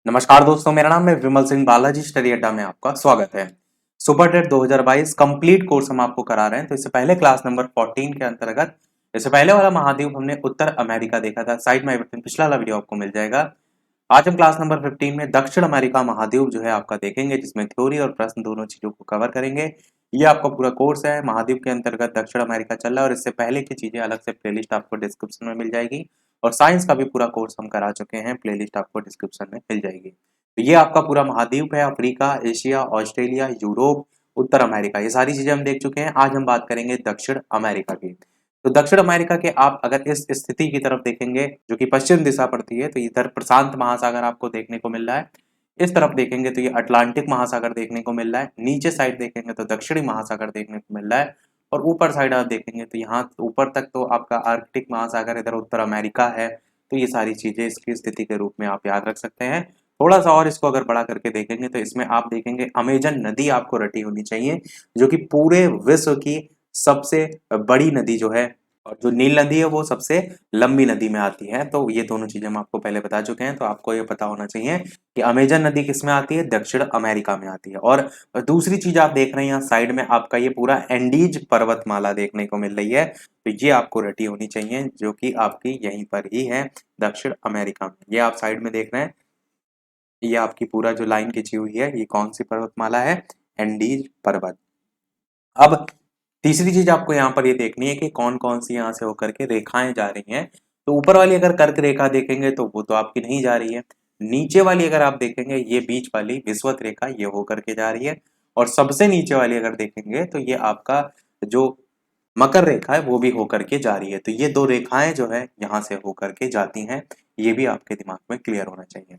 नमस्कार दोस्तों, मेरा नाम है विमल सिंह। बालाजी स्टडी अड्डा में आपका स्वागत है। सुपर टेट 2022 कंप्लीट कोर्स हम आपको करा रहे हैं। तो इससे पहले क्लास नंबर 14 के अंतर्गत इससे पहले वाला महाद्वीप हमने उत्तर अमेरिका देखा था। साइड में पिछला वाला वीडियो आपको मिल जाएगा। आज हम क्लास नंबर 15 में दक्षिण अमेरिका महाद्वीप जो है आपका देखेंगे, जिसमें थ्योरी और प्रश्न दोनों चीजों को कवर करेंगे। ये आपका पूरा कोर्स है। महाद्वीप के अंतर्गत दक्षिण अमेरिका चल रहा है और इससे पहले की चीजें अलग से प्लेलिस्ट आपको डिस्क्रिप्शन में मिल जाएगी। और साइंस का भी पूरा कोर्स हम करा चुके हैं, प्लेलिस्ट आपको डिस्क्रिप्शन में मिल जाएगी। तो ये आपका पूरा महाद्वीप है, अफ्रीका, एशिया, ऑस्ट्रेलिया, यूरोप, उत्तर अमेरिका, ये सारी चीजें हम देख चुके हैं। आज हम बात करेंगे दक्षिण अमेरिका की। तो दक्षिण अमेरिका के आप अगर इस स्थिति की तरफ देखेंगे, जो कि पश्चिम दिशा पड़ती है, तो इधर प्रशांत महासागर आपको देखने को मिल रहा है। इस तरफ देखेंगे तो ये अटलांटिक महासागर देखने को मिल रहा है। नीचे साइड देखेंगे तो दक्षिणी महासागर देखने को मिल रहा है। और ऊपर साइड आप देखेंगे तो यहाँ ऊपर तक तो आपका आर्कटिक महासागर, इधर उत्तर अमेरिका है। तो ये सारी चीजें इसकी स्थिति के रूप में आप याद रख सकते हैं। थोड़ा सा और इसको अगर बड़ा करके देखेंगे तो इसमें आप देखेंगे अमेजन नदी आपको रटी होनी चाहिए, जो कि पूरे विश्व की सबसे बड़ी नदी जो है, और जो नील नदी है वो सबसे लंबी नदी में आती है। तो ये दोनों चीजें हम आपको पहले बता चुके हैं। तो आपको ये पता होना चाहिए कि अमेजन नदी किस में आती है, दक्षिण अमेरिका में आती है। और दूसरी चीज आप देख रहे हैं यहाँ साइड में आपका ये पूरा एंडीज पर्वतमाला देखने को मिल रही है। तो ये आपको रटी होनी चाहिए, जो कि आपकी यहीं पर ही है, दक्षिण अमेरिका में। ये आप साइड में देख रहे हैं, ये आपकी पूरा जो लाइन खींची हुई है, ये कौन सी पर्वतमाला है, एंडीज पर्वत। अब तीसरी चीज आपको यहाँ पर ये देखनी है कि कौन कौन सी यहाँ से होकर के रेखाएं जा रही हैं। तो ऊपर वाली अगर कर्क रेखा देखेंगे तो वो तो आपकी नहीं जा रही है। नीचे वाली अगर आप देखेंगे, ये बीच वाली विषुवत रेखा ये होकर के जा रही है। और सबसे नीचे वाली अगर देखेंगे तो ये आपका जो मकर रेखा है वो भी होकर के जा रही है। तो ये दो रेखाएं जो है यहाँ से होकर के जाती हैं। ये भी आपके दिमाग में क्लियर होना चाहिए।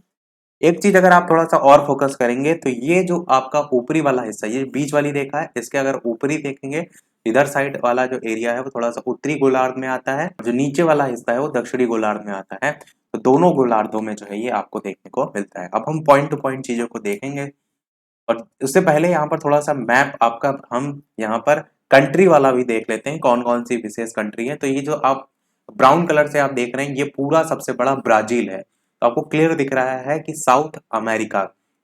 एक चीज अगर आप थोड़ा सा और फोकस करेंगे तो ये जो आपका ऊपरी वाला हिस्सा, ये बीच वाली रेखा है, इसके अगर ऊपरी देखेंगे, इधर साइड वाला जो एरिया है वो थोड़ा सा उत्तरी गोलार्ध में आता है, जो नीचे वाला हिस्सा है वो दक्षिणी गोलार्ध में आता है। तो दोनों गोलार्धों में जो है ये आपको देखने को मिलता है। अब हम पॉइंट टू पॉइंट चीजों को देखेंगे। और उससे पहले यहाँ पर थोड़ा सा मैप आपका हम यहाँ पर कंट्री वाला भी देख लेते हैं, कौन कौन सी विशेष कंट्री है। तो ये जो आप ब्राउन कलर से आप देख रहे हैं, ये पूरा सबसे बड़ा ब्राजील है। तो आपको क्लियर दिख रहा है कि साउथ अमेरिका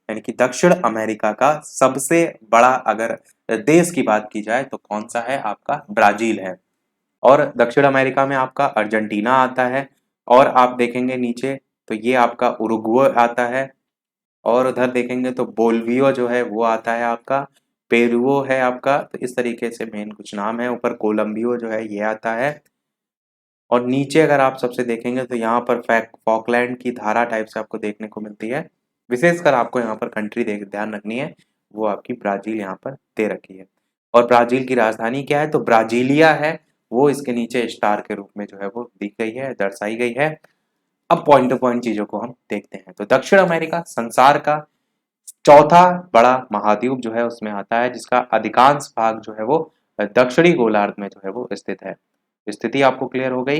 यानी कि दक्षिण अमेरिका का सबसे बड़ा अगर देश की बात की जाए तो कौन सा है, आपका ब्राजील है। और दक्षिण अमेरिका में आपका अर्जेंटीना आता है। और आप देखेंगे नीचे तो ये आपका उरुग्वे आता है। और उधर देखेंगे तो बोल्वियो जो है वो आता है आपका, पेरुओ है आपका। तो इस तरीके से मेन कुछ नाम है। ऊपर कोलंबियो जो है ये आता है। और नीचे अगर आप सबसे देखेंगे तो यहाँ पर फॉकलैंड की धारा टाइप से आपको देखने को मिलती है। विशेषकर आपको यहाँ पर कंट्री देख ध्यान रखनी है, वो आपकी ब्राजील यहाँ पर दे रखी है। और ब्राजील की राजधानी क्या है, तो ब्राजीलिया है। वो इसके नीचे स्टार के रूप में जो है वो दी गई है, दर्शाई गई है। अब पॉइंट टू पॉइंट चीजों को हम देखते हैं। तो दक्षिण अमेरिका संसार का चौथा बड़ा महाद्वीप जो है उसमें आता है, जिसका अधिकांश भाग जो है वो दक्षिणी गोलार्ध में जो है वो स्थित है। स्थिति आपको क्लियर हो गई।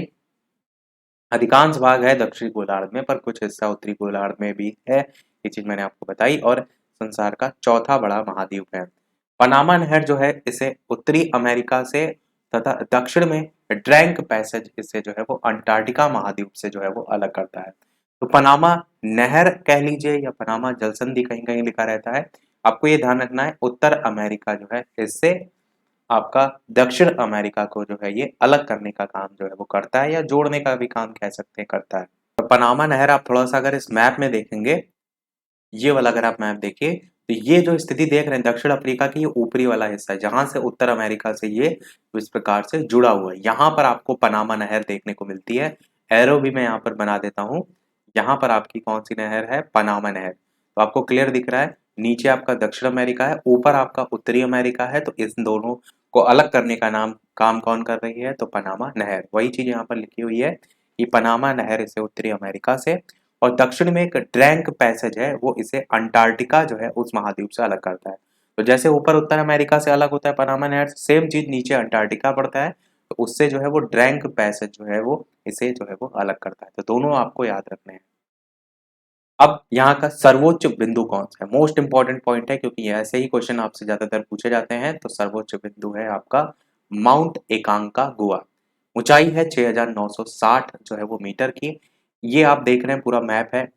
अधिकांश भाग है दक्षिणी गोलार्ध में, पर कुछ हिस्सा उत्तरी गोलार्ध में भी है। ये चीज मैंने आपको बताई। और संसार का चौथा बड़ा महाद्वीप है। पनामा नहर जो है इसे उत्तरी अमेरिका से तथा दक्षिण में ड्रैंक पैसेज इसे जो है वो अंटार्कटिका महाद्वीप से जो है वो अलग करता है। तो पनामा नहर कह लीजिए या पनामा जल संधि, कहीं कहीं लिखा रहता है। आपको ये ध्यान रखना है, उत्तर अमेरिका जो है इससे आपका दक्षिण अमेरिका को जो है ये अलग करने का काम जो है वो करता है, या जोड़ने का भी काम कह सकते हैं करता है। तो पनामा नहर आप थोड़ा सा अगर इस मैप में देखेंगे, ये वाला अगर आप मैप देखिए, तो ये जो स्थिति देख रहे हैं दक्षिण अफ्रीका की, ये ऊपरी वाला हिस्सा है जहां से उत्तर अमेरिका से ये इस प्रकार से जुड़ा हुआ है। यहाँ पर आपको पनामा नहर देखने को मिलती है। एरो भी मैं यहाँ पर बना देता हूँ। यहाँ पर आपकी कौन सी नहर है, पनामा नहर। तो आपको क्लियर दिख रहा है, नीचे आपका दक्षिण अमेरिका है, ऊपर आपका उत्तरी अमेरिका है। तो इस दोनों को अलग करने का काम कौन कर रही है, तो पनामा नहर। वही चीज यहाँ पर लिखी हुई है कि पनामा नहर इसे उत्तरी अमेरिका से, और दक्षिण में एक ड्रैंक पैसेज है वो इसे अंटार्कटिका जो है उस महाद्वीप से अलग करता है। तो जैसे ऊपर उत्तर अमेरिका से अलग होता है पनामा नहर, सेम चीज नीचे अंटार्कटिका पड़ता है। तो उससे जो है वो ड्रैंक पैसेज जो है वो इसे जो है वो अलग करता है। तो दोनों आपको याद रखने हैं। अब यहाँ का सर्वोच्च बिंदु कौन सा है, मोस्ट इंपॉर्टेंट पॉइंट है, क्योंकि ऐसे ही क्वेश्चन आपसे ज्यादातर पूछे जाते हैं। तो सर्वोच्च बिंदु है आपका माउंट एकांका गुआ। ऊंचाई है 6960 जो है वो मीटर की। ये आप देख रहे हैं पूरा मैप है।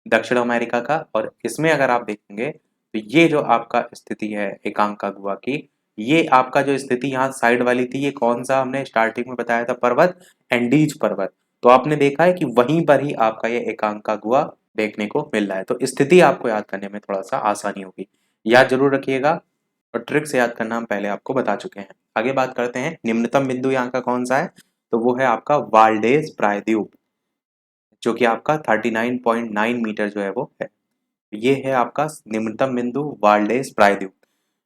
दक्षिण अमेरिका का। और इसमें अगर आप देखेंगे तो ये जो आपका स्थिति है एकांकागुआ की, ये आपका जो स्थिति यहाँ साइड वाली थी, ये कौन सा हमने स्टार्टिंग में बताया था पर्वत, एंडीज पर्वत। तो आपने देखा है कि वहीं पर ही आपका ये एकांकागुआ देखने को मिल रहा है। तो स्थिति आपको याद करने में थोड़ा सा आसानी होगी, याद जरूर रखिएगा। और ट्रिक से याद करना हम पहले आपको बता चुके हैं। आगे बात करते हैं, निम्नतम बिंदु यहाँ का कौन सा है, तो वो है आपका वाल्डेस प्रायद्वीप, जो कि आपका 39.9 मीटर जो है वो है। ये है आपका निम्नतम बिंदु वाल्डेस प्रायद्वीप।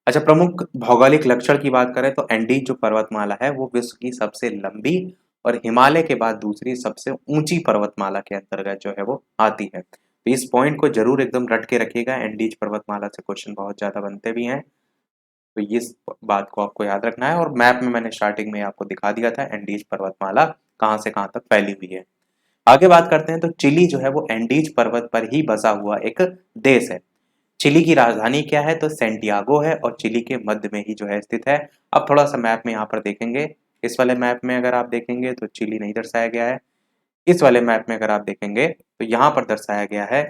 अच्छा, प्रमुख भौगोलिक लक्षण की बात करें तो एंडीज जो पर्वतमाला है वो विश्व की सबसे लंबी और हिमालय के बाद दूसरी सबसे ऊंची पर्वतमाला के अंतर्गत जो है वो आती है। तो इस पॉइंट को जरूर एकदम रट के रखिएगा, एंडीज पर्वतमाला से क्वेश्चन बहुत ज्यादा बनते भी हैं। तो इस बात को आपको याद रखना है। और मैप में मैंने स्टार्टिंग में आपको दिखा दिया था एंडीज पर्वतमाला कहाँ से कहाँ तक फैली हुई है। आगे बात करते हैं तो चिली जो है वो एंडीज पर्वत पर ही बसा हुआ एक देश है। चिली की राजधानी क्या है, तो सेंटियागो है, और चिली के मध्य में ही जो है स्थित है। अब थोड़ा सा मैप में यहाँ पर देखेंगे, इस वाले मैप में अगर आप देखेंगे तो चिली नहीं दर्शाया गया है। इस वाले मैप में अगर आप देखेंगे तो यहाँ पर दर्शाया गया है।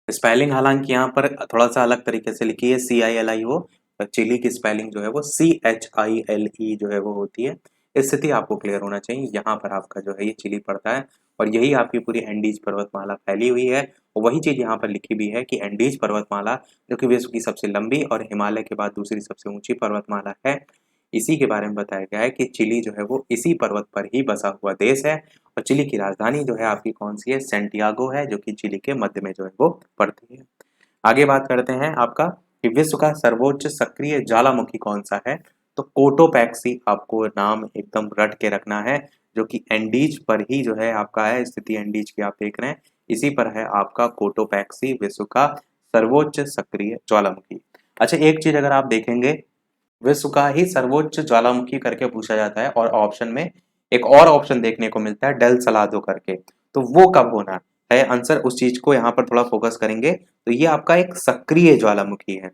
स्पेलिंग हालांकि यहाँ पर थोड़ा सा अलग तरीके से लिखी है, CILI, चिली की स्पेलिंग जो है वो CHILE जो है वो होती है। स्थिति आपको क्लियर होना चाहिए, यहाँ पर आपका जो है ये चिली पड़ता है और यही आपकी पूरी एंडीज पर्वतमाला फैली हुई है। और वही चीज यहाँ पर लिखी भी है कि एंडीज पर्वतमाला जो कि विश्व की सबसे लंबी और हिमालय के बाद दूसरी सबसे ऊंची पर्वतमाला है, इसी के बारे में बताया गया है कि चिली जो है वो इसी पर्वत पर ही बसा हुआ देश है। और चिली की राजधानी जो है आपकी कौन सी है, सेंटियागो है, जो कि चिली के मध्य में जो है वो पड़ती है। आगे बात करते हैं आपका कि विश्व का सर्वोच्च सक्रिय ज्वालामुखी कौन सा है, तो कोटोपैक्सी आपको नाम एकदम रट के रखना है, जो कि एंडीज पर ही जो है आपका है, स्थिति एंडीज की आप देख रहे हैं, इसी पर है आपका कोटोपैक्सी विश्व का सर्वोच्च सक्रिय ज्वालामुखी। अच्छा, एक चीज अगर आप देखेंगे, विश्व का ही सर्वोच्च ज्वालामुखी करके पूछा जाता है और ऑप्शन में एक और ऑप्शन देखने को मिलता है डेल सलादो करके, तो वो कब होना है आंसर, उस चीज को यहाँ पर थोड़ा फोकस करेंगे। तो ये आपका एक सक्रिय ज्वालामुखी है।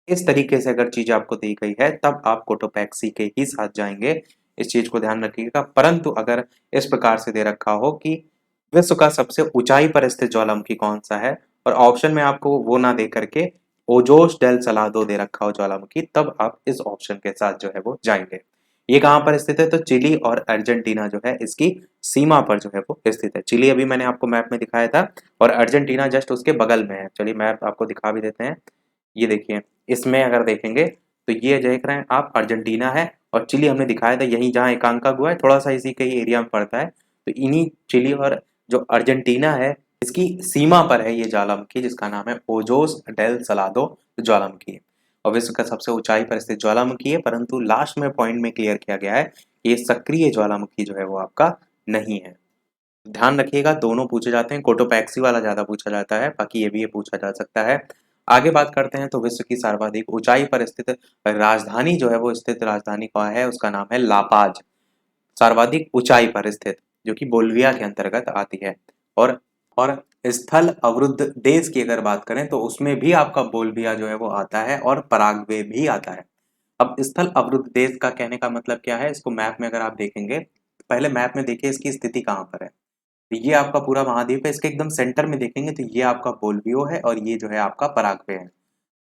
इस तरीके से अगर चीज आपको दी गई है तब आप कोटोपैक्सी के ही साथ जाएंगे, इस चीज को ध्यान रखिएगा। परंतु अगर इस प्रकार से दे रखा हो कि विश्व का सबसे ऊंचाई पर स्थित ज्वालामुखी कौन सा है, और ऑप्शन में आपको वो ना दे करके ओजोस डेल सलादो दे रखा हो ज्वालामुखी, तब आप इस ऑप्शन के साथ जो है वो जाएंगे। ये कहाँ पर स्थित है, तो चिली और अर्जेंटीना जो है इसकी सीमा पर जो है वो स्थित है। चिली अभी मैंने आपको मैप में दिखाया था और अर्जेंटीना जस्ट उसके बगल में है। चलिए मैप आपको दिखा भी देते हैं। ये देखिए, इसमें अगर देखेंगे तो ये देख रहे हैं आप अर्जेंटीना है, और चिली हमने दिखाया था यहीं जहाँ एकांकागुआ है थोड़ा सा इसी के ही एरिया में पड़ता है। तो इन्हीं चिली और जो अर्जेंटीना है इसकी सीमा पर है ये ज्वालामुखी, जिसका नाम है ओजोस डेल सलादो ज्वालामुखी। और विश्व का सबसे ऊंचाई पर स्थित ज्वालामुखी है, परंतु लास्ट में पॉइंट में क्लियर किया गया है कि ये सक्रिय ज्वालामुखी जो है वो आपका नहीं है। ध्यान रखिएगा, दोनों पूछे जाते हैं, कोटोपैक्सी वाला ज्यादा पूछा जाता है, बाकी ये भी ये पूछा जा सकता है। आगे बात करते हैं तो विश्व की सर्वाधिक ऊंचाई पर स्थित राजधानी जो है वो स्थित राजधानी कहाँ है, उसका नाम है लापाज। सर्वाधिक ऊंचाई पर स्थित, जो कि बोल्विया के अंतर्गत आती है। और स्थल अवरुद्ध देश की अगर बात करें तो उसमें भी आपका बोल्विया जो है वो आता है और पराग्वे भी आता है। अब स्थल अवरुद्ध देश का कहने का मतलब क्या है, इसको मैप में अगर आप देखेंगे, पहले मैप में देखिए इसकी स्थिति कहाँ पर है। तो ये आपका पूरा महाद्वीप है, इसके एकदम सेंटर में देखेंगे तो ये आपका बोल्वियो है और ये जो है आपका पराग्वे है।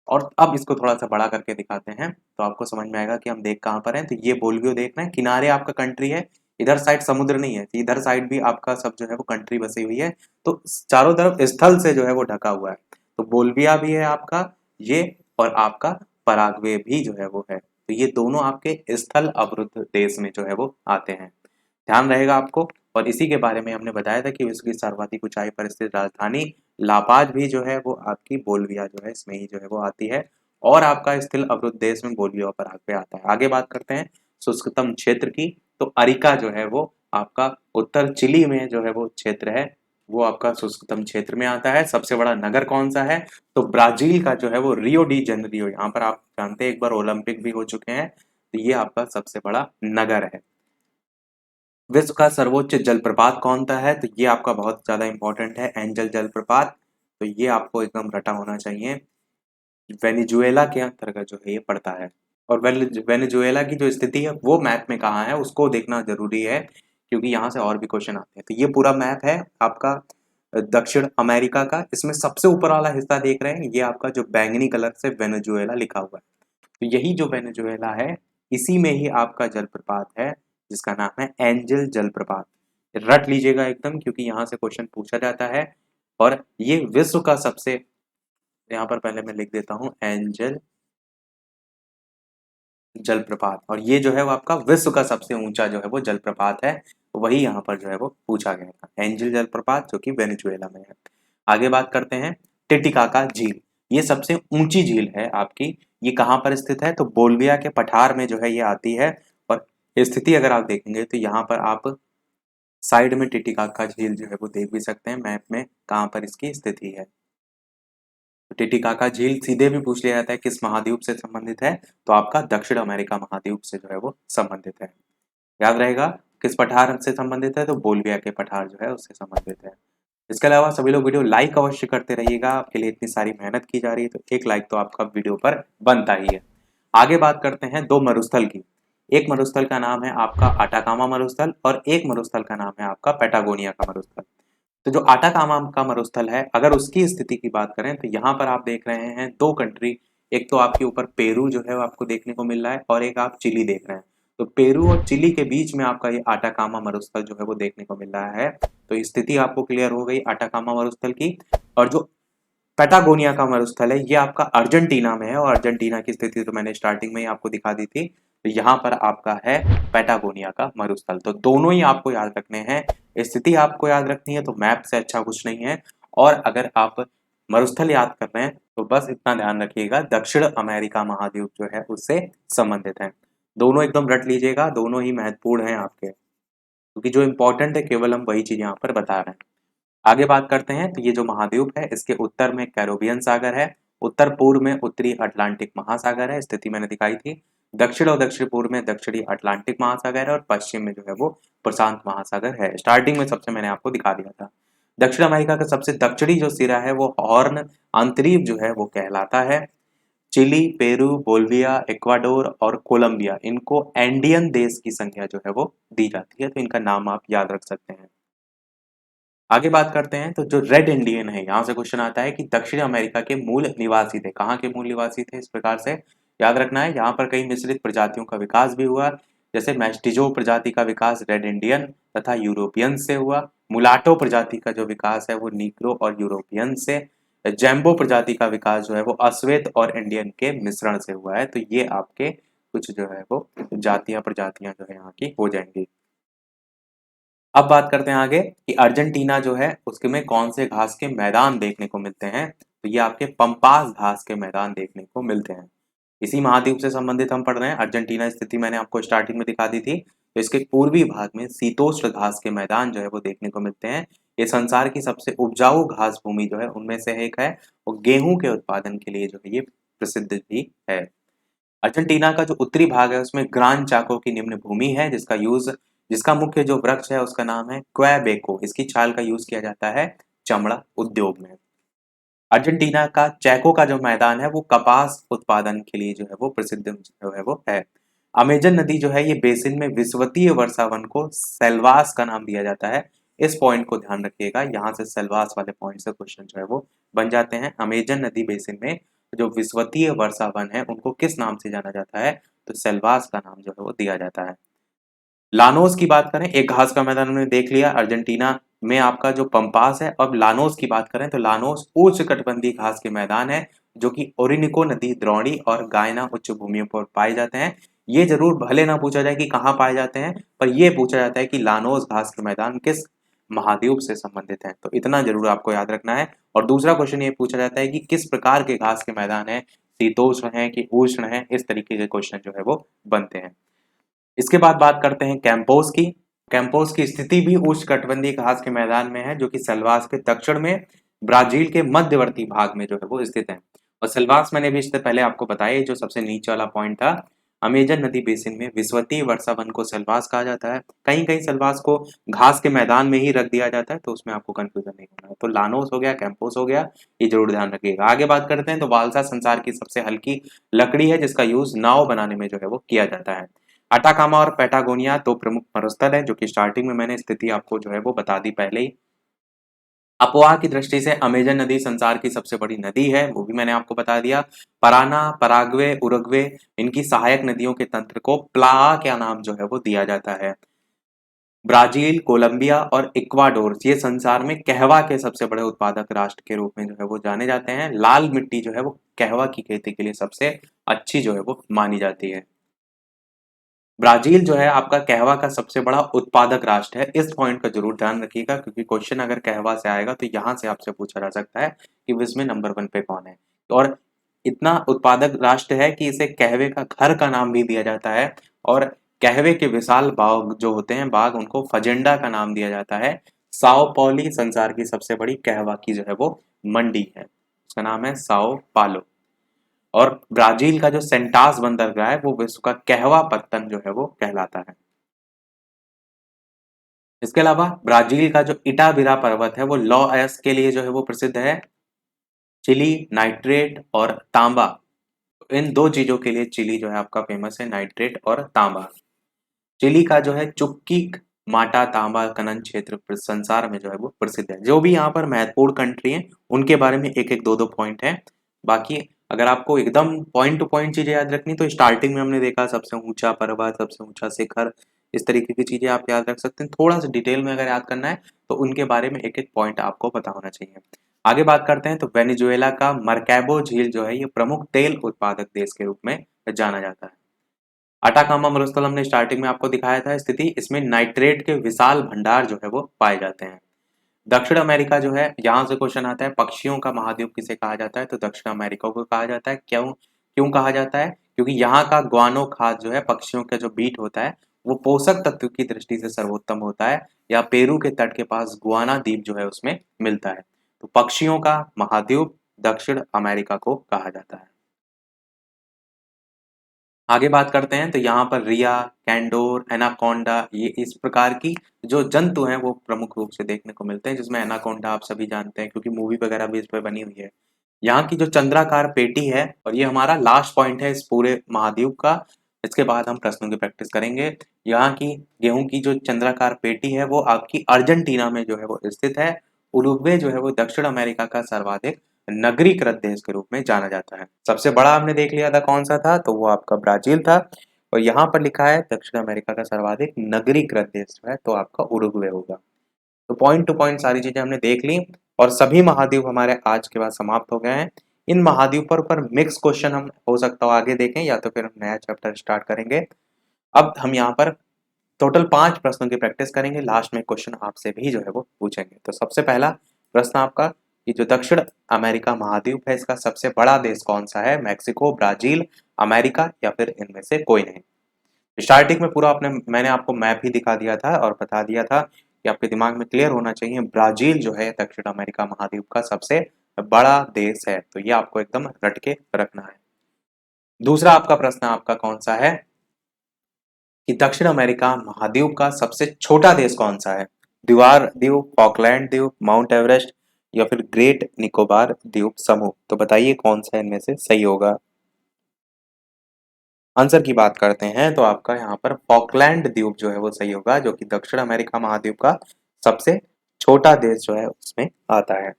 और अब इसको थोड़ा सा बड़ा करके दिखाते हैं तो आपको समझ में आएगा कि हम देख कहाँ पर हैं। तो ये बोल्वियो देख रहे हैं, किनारे आपका कंट्री है, इधर साइड समुद्र नहीं है, इधर साइड भी आपका सब जो है वो कंट्री बसी हुई है। तो चारों तरफ स्थल से जो है वो ढका हुआ है। तो बोल्विया भी है आपका ये, और आपका पराग्वे भी जो है वो है। तो ये दोनों आपके स्थल अवरुद्ध देश में जो है वो आते हैं, ध्यान रहेगा आपको। और इसी के बारे में हमने बताया था कि विश्व की सर्वाधिक ऊंचाई पर स्थित राजधानी लापाज भी जो है वो आपकी बोल्विया जो है इसमें ही जो है वो आती है। और आपका स्थिल अवरुद्ध देश में बोल्विया पर आगे आता है। आगे बात करते हैं शुष्कतम क्षेत्र की, तो अरिका जो है वो आपका उत्तर चिली में जो है वो क्षेत्र है, वो आपका शुष्कतम क्षेत्र में आता है। सबसे बड़ा नगर कौन सा है, तो ब्राजील का जो है वो रियो डी जनरियो, यहाँ पर आप जानते हैं एक बार ओलंपिक भी हो चुके हैं, तो ये आपका सबसे बड़ा नगर है। विश्व का सर्वोच्च जलप्रपात कौन सा है, तो ये आपका बहुत ज्यादा इंपॉर्टेंट है, एंजल जलप्रपात। तो ये आपको एकदम रटा होना चाहिए, वेनेजुएला के अंतर्गत जो है ये पड़ता है। और वेनेजुएला की जो स्थिति है वो मैप में कहाँ है उसको देखना जरूरी है, क्योंकि यहाँ से और भी क्वेश्चन आते हैं। तो ये पूरा मैप है आपका दक्षिण अमेरिका का। इसमें सबसे ऊपर वाला हिस्सा देख रहे हैं, ये आपका जो बैंगनी कलर से वेनेजुएला लिखा हुआ है, तो यही जो वेनेजुएला है, इसी में ही आपका जलप्रपात है जिसका नाम है एंजल जलप्रपात। रट लीजिएगा एकदम, क्योंकि यहाँ से क्वेश्चन पूछा जाता है। और ये विश्व का सबसे, यहाँ पर पहले मैं लिख देता हूँ एंजल जलप्रपात, और ये जो है वो आपका विश्व का सबसे ऊंचा जो है वो जलप्रपात है, वही यहाँ पर जो है वो पूछा गया था, एंजल जलप्रपात, जो कि वेनेजुएला में है। आगे बात करते हैं टिटिकाका झील। ये सबसे ऊंची झील है आपकी। ये कहाँ पर स्थित है? तो बोल्विया के पठार में जो है ये आती है। और स्थिति अगर आप देखेंगे तो यहाँ पर आप साइड में टिटिकाका झील जो है वो देख भी सकते हैं मैप में, कहाँ पर इसकी स्थिति है। टिटिकाका झील सीधे भी पूछ लिया जाता है किस महाद्वीप से संबंधित है, तो आपका दक्षिण अमेरिका महाद्वीप से जो है वो संबंधित है। याद रहेगा किस पठार से संबंधित है, तो बोल्विया के पठार जो है उससे संबंधित है। इसके अलावा सभी लोग वीडियो लाइक अवश्य करते रहिएगा, आपके लिए इतनी सारी मेहनत की जा रही है, तो एक लाइक तो आपका वीडियो पर बनता ही है। आगे बात करते हैं दो मरुस्थल की। एक मरुस्थल का नाम है आपका आटाकामा मरुस्थल, और एक मरुस्थल का नाम है आपका पैटागोनिया का मरुस्थल। तो जो आटाकामा का मरुस्थल है, अगर उसकी स्थिति की बात करें तो यहाँ पर आप देख रहे हैं दो कंट्री। एक तो आपके ऊपर पेरू जो है वो आपको देखने को मिल रहा है, और एक आप चिली देख रहे हैं। तो पेरू और चिली के बीच में आपका ये आटाकामा मरुस्थल जो है वो देखने को मिल रहा है। तो स्थिति आपको क्लियर हो गई आटाकामा मरुस्थल की। और जो पैटागोनिया का मरुस्थल है, ये आपका अर्जेंटीना में है, और अर्जेंटीना की स्थिति तो मैंने स्टार्टिंग में ही आपको दिखा दी थी। तो यहाँ पर आपका है पैटागोनिया का मरुस्थल। तो दोनों ही आपको याद रखने हैं। स्थिति आपको याद रखनी है, तो मैप से अच्छा कुछ नहीं है। और अगर आप मरुस्थल याद कर रहे हैं तो बस इतना ध्यान रखिएगा, दक्षिण अमेरिका महाद्वीप जो है उससे संबंधित है। दोनों एकदम रट लीजिएगा, दोनों ही महत्वपूर्ण हैं आपके, क्योंकि जो इंपॉर्टेंट है केवल हम वही चीज यहाँ पर बता रहे हैं। आगे बात करते हैं, तो ये जो महाद्वीप है इसके उत्तर में कैरोबियन सागर है, उत्तर पूर्व में उत्तरी अटलांटिक महासागर है, स्थिति मैंने दिखाई थी। दक्षिण और दक्षिण पूर्व में दक्षिणी अटलांटिक महासागर है, और पश्चिम में जो है वो प्रशांत महासागर है। स्टार्टिंग में सबसे मैंने आपको दिखा दिया था। दक्षिण अमेरिका का सबसे दक्षिणी जो सिरा है वो हॉर्न अंतरीप जो है वो कहलाता है। चिली, पेरू, बोल्विया, इक्वाडोर और कोलंबिया, इनको एंडियन देश की संज्ञा जो है वो दी जाती है, तो इनका नाम आप याद रख सकते हैं। आगे बात करते हैं, तो जो रेड इंडियन है, यहाँ से क्वेश्चन आता है कि दक्षिण अमेरिका के मूल निवासी थे। कहाँ के मूल निवासी थे? इस प्रकार से याद रखना है। यहाँ पर कई मिश्रित प्रजातियों का विकास भी हुआ, जैसे मैस्टिजो प्रजाति का विकास रेड इंडियन तथा यूरोपियन से हुआ। मुलाटो प्रजाति का जो विकास है वो नीग्रो और यूरोपियन से। जैम्बो प्रजाति का विकास जो है वो अश्वेत और इंडियन के मिश्रण से हुआ है। तो ये आपके कुछ जो है वो जातियां प्रजातियां जो है यहाँ की हो जाएंगी। अब बात करते हैं आगे कि अर्जेंटीना जो है उसके में कौन से घास के मैदान देखने को मिलते हैं, तो ये आपके पंपास घास के मैदान देखने को मिलते हैं। इसी महाद्वीप से संबंधित हम पढ़ रहे हैं। अर्जेंटीना स्थिति मैंने आपको स्टार्टिंग में दिखा दी थी। तो इसके पूर्वी भाग में शीतोष्ण घास के मैदान जो है वो देखने को मिलते हैं। ये संसार की सबसे उपजाऊ घास भूमि जो है उनमें से एक है, और गेहूं के उत्पादन के लिए जो है ये प्रसिद्ध भी है। अर्जेंटीना का जो उत्तरी भाग है उसमें ग्रान चाको की निम्न भूमि है, जिसका मुख्य जो वृक्ष है उसका नाम है क्वेबेको। इसकी छाल का यूज किया जाता है चमड़ा उद्योग में। अर्जेंटीना का चैको का जो मैदान है वो कपास उत्पादन के लिए जो है वो प्रसिद्ध जो है वो है। अमेजन नदी जो है ये बेसिन में विषुवतीय वर्षावन को सेल्वास का नाम दिया जाता है। इस पॉइंट को ध्यान रखिएगा, यहाँ से सेल्वास वाले पॉइंट से क्वेश्चन जो है वो बन जाते हैं। अमेजन नदी बेसिन में जो विषुवतीय वर्षावन है उनको किस नाम से जाना जाता है, तो सेल्वास का नाम जो है वो दिया जाता है। लानोस की बात करें, एक घास का मैदान हमने देख लिया अर्जेंटीना में आपका जो पंपास है। अब लानोस की बात करें तो लानोस उष्णकटिबंधीय घास के मैदान है, जो कि ओरिनिको नदी, द्रोणी और गायना उच्च भूमियों पर पाए जाते हैं। ये जरूर भले ना पूछा जाए कि कहाँ पाए जाते हैं, पर यह पूछा जाता है कि लानोस घास के मैदान किस महाद्वीप से संबंधित है, तो इतना जरूर आपको याद रखना है। और दूसरा क्वेश्चन ये पूछा जाता है कि किस प्रकार के घास के मैदान है, शीतोष्ण है कि उष्ण है, इस तरीके के क्वेश्चन जो है वो बनते हैं। इसके बाद बात करते हैं कैंपोस की। कैंपोस की स्थिति भी उष्णकटिबंधीय घास के मैदान में है, जो कि सेल्वास के दक्षिण में ब्राजील के मध्यवर्ती भाग में जो है वो स्थित है। और सेल्वास मैंने भी इससे पहले आपको बताया, जो सबसे नीचे वाला पॉइंट था। अमेजन नदी बेसिन में विषुवतीय वर्षावन को सेल्वास कहा जाता है। कहीं कहीं सेल्वास को घास के मैदान में ही रख दिया जाता है, तो उसमें आपको कंफ्यूजन नहीं होना है। तो लानोस हो गया, कैंपोस हो गया, ये जरूर ध्यान रखिएगा। आगे बात करते हैं, तो बाल्सा संसार की सबसे हल्की लकड़ी है, जिसका यूज नाव बनाने में जो है वो किया जाता है। अटाकामा और पैटागोनिया दो प्रमुख मरुस्थल हैं, जो कि स्टार्टिंग में मैंने स्थिति आपको जो है वो बता दी पहले ही। अपोहा की दृष्टि से अमेजन नदी संसार की सबसे बड़ी नदी है, वो भी मैंने आपको बता दिया। पराना, पराग्वे, उरुग्वे इनकी सहायक नदियों के तंत्र को प्लाहा क्या नाम जो है वो दिया जाता है। ब्राजील, कोलंबिया और इक्वाडोर ये संसार में कहवा के सबसे बड़े उत्पादक राष्ट्र के रूप में जो है वो जाने जाते हैं। लाल मिट्टी जो है वो कहवा की खेती के लिए सबसे अच्छी जो है वो मानी जाती है। ब्राजील जो है आपका कहवा का सबसे बड़ा उत्पादक राष्ट्र है। इस पॉइंट का जरूर ध्यान रखिएगा क्योंकि क्वेश्चन अगर कहवा से आएगा तो यहाँ से आपसे पूछा जा सकता है कि विश्व में नंबर 1 पे कौन है। और इतना उत्पादक राष्ट्र है कि इसे कहवे का घर का नाम भी दिया जाता है। और कहवे के विशाल बाग जो होते हैं बाग उनको फजेंडा का नाम दिया जाता है। साओ पौली संसार की सबसे बड़ी कहवा की जो है वो मंडी है, उसका नाम है साओ पालो। और ब्राजील का जो सेंटास बंदरगाह है वो विश्व का कहवा पत्तन जो है वो कहलाता है। इसके अलावा ब्राजील का जो इटाबिरा पर्वत है वो लौ अयस्क के लिए जो है वो प्रसिद्ध है। चिली, नाइट्रेट और तांबा, इन दो चीजों के लिए चिली जो है आपका फेमस है, नाइट्रेट और तांबा। चिली का जो है चुक्की माटा तांबा खनन क्षेत्र संसार में जो है वो प्रसिद्ध है। जो भी यहाँ पर महत्वपूर्ण कंट्री है उनके बारे में एक एक दो दो पॉइंट है। बाकी अगर आपको एकदम पॉइंट टू पॉइंट चीजें याद रखनी तो स्टार्टिंग में हमने देखा सबसे ऊंचा पर्वत, सबसे ऊंचा शिखर, इस तरीके की चीजें आप याद रख सकते हैं। थोड़ा सा डिटेल में अगर याद करना है तो उनके बारे में एक एक पॉइंट आपको पता होना चाहिए। आगे बात करते हैं तो वेनेजुएला का मरकैबो झील जो है ये प्रमुख तेल उत्पादक देश के रूप में जाना जाता है। अटाकामा मरुस्थल हमने स्टार्टिंग में आपको दिखाया था स्थिति, इसमें नाइट्रेट के विशाल भंडार जो है वो पाए जाते हैं। दक्षिण अमेरिका जो है यहाँ से क्वेश्चन आता है पक्षियों का महाद्वीप किसे कहा जाता है, तो दक्षिण अमेरिका को कहा जाता है। क्यों क्यों कहा जाता है? क्योंकि यहाँ का ग्वानो खाद जो है पक्षियों का जो बीट होता है वो पोषक तत्व की दृष्टि से सर्वोत्तम होता है। या पेरू के तट के पास गुआना द्वीप जो है उसमें मिलता है। तो पक्षियों का महाद्वीप दक्षिण अमेरिका को कहा जाता है। आगे बात करते हैं तो यहाँ पर रिया, कैंडोर, एनाकोंडा ये इस प्रकार की जो जंतु हैं वो प्रमुख रूप से देखने को मिलते हैं, जिसमें एनाकोंडा आप सभी जानते हैं क्योंकि मूवी वगैरह भी इस पर बनी हुई है। यहाँ की जो चंद्राकार पेटी है, और ये हमारा लास्ट पॉइंट है इस पूरे महाद्वीप का, इसके बाद हम प्रश्नों की प्रैक्टिस करेंगे। यहाँ की गेहूं की जो चंद्राकार पेटी है वो आपकी अर्जेंटीना में जो है वो स्थित है। उरुग्वे जो है वो दक्षिण अमेरिका का सर्वाधिक नगरीकृत देश के रूप में जाना जाता है। सबसे बड़ा हमने देख लिया था कौन सा था, तो वो आपका ब्राजील था। और यहाँ पर लिखा है दक्षिण अमेरिका का सर्वाधिक नगरीकृत देश जो है तो आपका उरुग्वे होगा। तो पॉइंट टू पॉइंट सारी चीजें हमने देख ली और सभी महाद्वीप हमारे आज के बाद समाप्त हो गए हैं। इन महाद्वीपों पर मिक्स क्वेश्चन हम हो सकता हो आगे देखें या तो फिर हम नया चैप्टर स्टार्ट करेंगे। अब हम यहाँ पर टोटल 5 प्रश्नों की प्रैक्टिस करेंगे, लास्ट में क्वेश्चन आपसे भी जो है वो पूछेंगे। तो सबसे पहला प्रश्न आपका कि जो दक्षिण अमेरिका महाद्वीप है इसका सबसे बड़ा देश कौन सा है? मैक्सिको, ब्राजील, अमेरिका या फिर इनमें से कोई नहीं। स्टार्टिंग में पूरा मैंने आपको मैप ही दिखा दिया था और बता दिया था कि आपके दिमाग में क्लियर होना चाहिए ब्राजील जो है दक्षिण अमेरिका महाद्वीप का सबसे बड़ा देश है। तो ये आपको एकदम रट के रखना है। दूसरा आपका प्रश्न आपका कौन सा है कि दक्षिण अमेरिका महाद्वीप का सबसे छोटा देश कौन सा है? द्वीवार द्वीप, फॉकलैंड द्वीप, माउंट एवरेस्ट या फिर ग्रेट निकोबार द्वीप समूह। तो बताइए कौन सा इनमें से सही होगा। आंसर की बात करते हैं तो आपका यहाँ पर फॉकलैंड द्वीप जो है वो सही होगा, जो कि दक्षिण अमेरिका महाद्वीप का सबसे छोटा देश जो है उसमें आता है।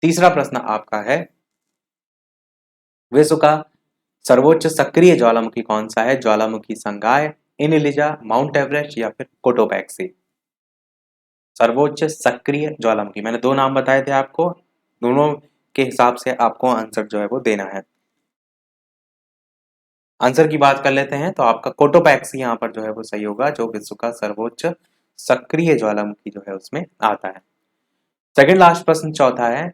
तीसरा प्रश्न आपका है विश्व का सर्वोच्च सक्रिय ज्वालामुखी कौन सा है? ज्वालामुखी संगाय, इनलिजा, माउंट एवरेस्ट या फिर कोटोपैक्सी। सर्वोच्च सक्रिय ज्वालामुखी मैंने दो नाम बताए थे आपको, दोनों के हिसाब से आपको आंसर जो है वो देना है। आंसर की बात कर लेते हैं तो आपका कोटोपैक्सी यहाँ पर जो है वो सही होगा, जो विश्व का सर्वोच्च सक्रिय ज्वालामुखी जो है उसमें आता है। सेकंड लास्ट प्रश्न चौथा है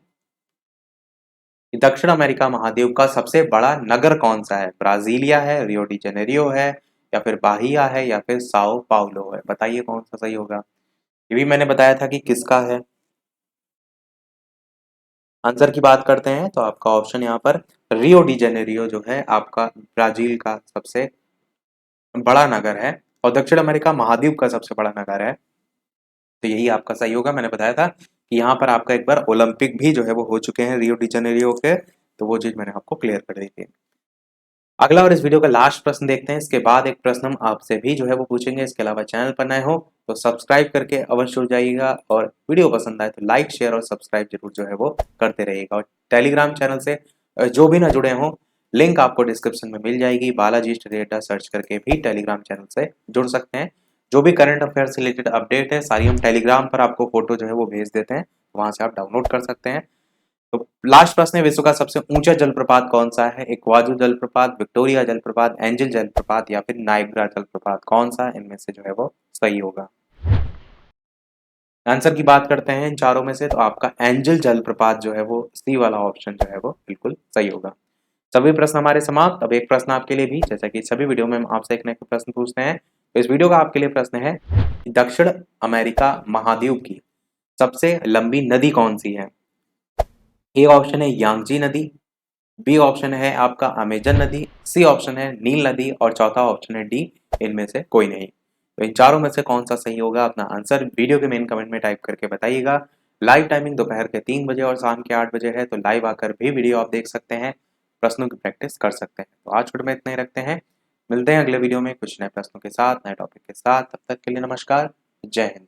कि दक्षिण अमेरिका महाद्वीप का सबसे बड़ा नगर कौन सा है? ब्राजीलिया है, रियो डी जेनेरियो है या फिर बाहिया है या फिर साओ पाउलो है। बताइए कौन सा सही होगा। ये भी मैंने बताया था कि किसका है। आंसर की बात करते हैं तो आपका ऑप्शन यहाँ पर रियो डी जेनेरियो जो है आपका ब्राजील का सबसे बड़ा नगर है और दक्षिण अमेरिका महाद्वीप का सबसे बड़ा नगर है। तो यही आपका सही होगा। मैंने बताया था कि यहाँ पर आपका एक बार ओलंपिक भी जो है वो हो चुके हैं रियो डी जेनेरियो के, तो वो चीज मैंने आपको क्लियर कर दी थी। अगला और इस वीडियो का लास्ट प्रश्न देखते हैं। इसके बाद एक प्रश्न हम आपसे भी जो है वो पूछेंगे। इसके अलावा चैनल पर नए हो तो सब्सक्राइब करके अवश्य जुड़ जाइएगा और वीडियो पसंद आए तो लाइक शेयर और सब्सक्राइब जरूर जो है वो करते रहिएगा। और टेलीग्राम चैनल से जो भी ना जुड़े हों, लिंक आपको डिस्क्रिप्शन में मिल जाएगी। बालाजी स्टडी अड्डा सर्च करके भी टेलीग्राम चैनल से जुड़ सकते हैं। जो भी करंट अफेयर से रिलेटेड अपडेट है सारी हम टेलीग्राम पर आपको फोटो जो है वो भेज देते हैं, वहां से आप डाउनलोड कर सकते हैं। तो लास्ट प्रश्न है, विश्व का सबसे ऊंचा जलप्रपात कौन सा है? इक्वाजू जलप्रपात, विक्टोरिया जलप्रपात, एंजल जलप्रपात या फिर नाइग्रा जलप्रपात? कौन सा इनमें से जो है वो सही होगा? आंसर की बात करते हैं इन चारों में से, तो आपका एंजल जलप्रपात जो है वो सी वाला ऑप्शन जो है वो बिल्कुल सही होगा। सभी प्रश्न हमारे समाप्त। अब एक प्रश्न आपके लिए भी, जैसा कि सभी वीडियो में हम आपसे एक न एक प्रश्न पूछते हैं, तो इस वीडियो का आपके लिए प्रश्न है, दक्षिण अमेरिका महाद्वीप की सबसे लंबी नदी कौन सी है? ए ऑप्शन है यांगजी नदी, बी ऑप्शन है आपका अमेजन नदी, सी ऑप्शन है नील नदी और चौथा ऑप्शन है डी, इनमें से कोई नहीं। तो इन चारों में से कौन सा सही होगा? अपना आंसर वीडियो के मेन कमेंट में टाइप करके बताइएगा। लाइव टाइमिंग दोपहर के 3 बजे और शाम के 8 बजे है, तो लाइव आकर भी वीडियो आप देख सकते हैं, प्रश्नों की प्रैक्टिस कर सकते हैं। तो आज वीडियो में इतना ही रखते हैं, मिलते हैं अगले वीडियो में कुछ नए प्रश्नों के साथ, नए टॉपिक के साथ। तब तक के लिए नमस्कार, जय हिंद।